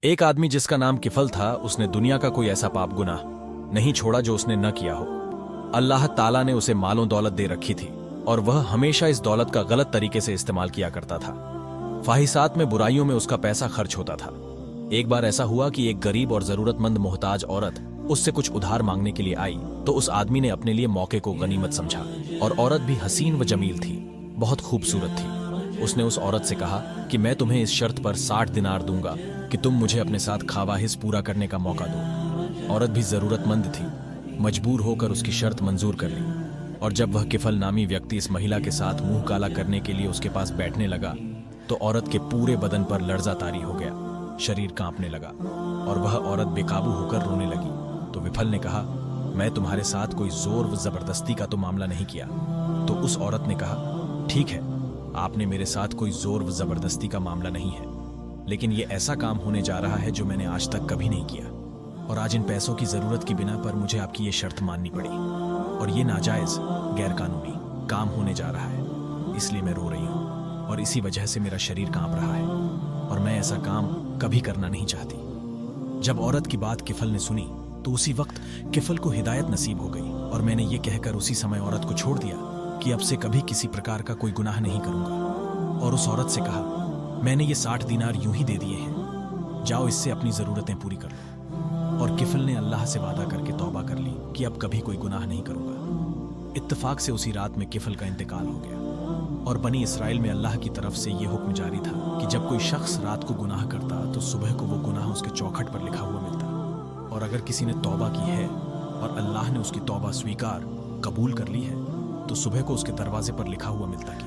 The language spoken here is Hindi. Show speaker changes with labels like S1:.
S1: एक आदमी जिसका नाम किफल था, उसने दुनिया का कोई ऐसा पाप गुनाह नहीं छोड़ा जो उसने न किया हो। अल्लाह ताला ने उसे मालों दौलत दे रखी थी और वह हमेशा इस दौलत का गलत तरीके से इस्तेमाल किया करता था। ख्वाहिशात में, बुराइयों में उसका पैसा खर्च होता था। एक बार ऐसा हुआ कि एक गरीब और जरूरतमंद मोहताज औरत उससे कुछ उधार मांगने के लिए आई, तो उस आदमी ने अपने लिए मौके को गनीमत समझा। और औरत भी हसीन व जमील थी, बहुत खूबसूरत थी। उसने उस औरत से कहा कि मैं तुम्हें इस शर्त पर 60 दिनार दूंगा कि तुम मुझे अपने साथ ख्वाहिश पूरा करने का मौका दो। औरत भी जरूरतमंद थी, मजबूर होकर उसकी शर्त मंजूर कर ली। और जब वह किफल नामी व्यक्ति इस महिला के साथ मुंह काला करने के लिए उसके पास बैठने लगा, तो औरत के पूरे बदन पर लर्जा तारी हो गया, शरीर कांपने लगा और वह औरत बेकाबू होकर रोने लगी। तो विफल ने कहा, मैं तुम्हारे साथ कोई जोर व जबरदस्ती का तो मामला नहीं किया। तो उस औरत ने कहा, ठीक है, आपने मेरे साथ कोई जोर व जबरदस्ती का मामला नहीं है, लेकिन ये ऐसा काम होने जा रहा है जो मैंने आज तक कभी नहीं किया, और आज इन पैसों की जरूरत की बिना पर मुझे आपकी ये शर्त माननी पड़ी, और ये नाजायज गैरकानूनी काम होने जा रहा है, इसलिए मैं रो रही हूँ और इसी वजह से मेरा शरीर कांप रहा है और मैं ऐसा काम कभी करना नहीं चाहती। जब औरत की बात किफल ने सुनी, तो उसी वक्त किफल को हिदायत नसीब हो गई और मैंने ये कहकर उसी समय औरत को छोड़ दिया कि अब से कभी किसी प्रकार का कोई गुनाह नहीं करूंगा। और उस औरत से कहा, मैंने ये 60 दिनार यूं ही दे दिए हैं, जाओ इससे अपनी जरूरतें पूरी कर लो। और किफल ने अल्लाह से वादा करके तौबा कर ली कि अब कभी कोई गुनाह नहीं करूंगा। इत्तेफाक से उसी रात में किफल का इंतकाल हो गया। और बनी इसराइल में अल्लाह की तरफ से यह हुक्म जारी था कि जब कोई शख्स रात को गुनाह करता तो सुबह को वो गुनाह उसके चौखट पर लिखा हुआ मिलता, और अगर किसी ने तौबा की है और अल्लाह ने उसकी तौबा स्वीकार कबूल कर ली है, तो सुबह को उसके दरवाजे पर लिखा हुआ मिलता कि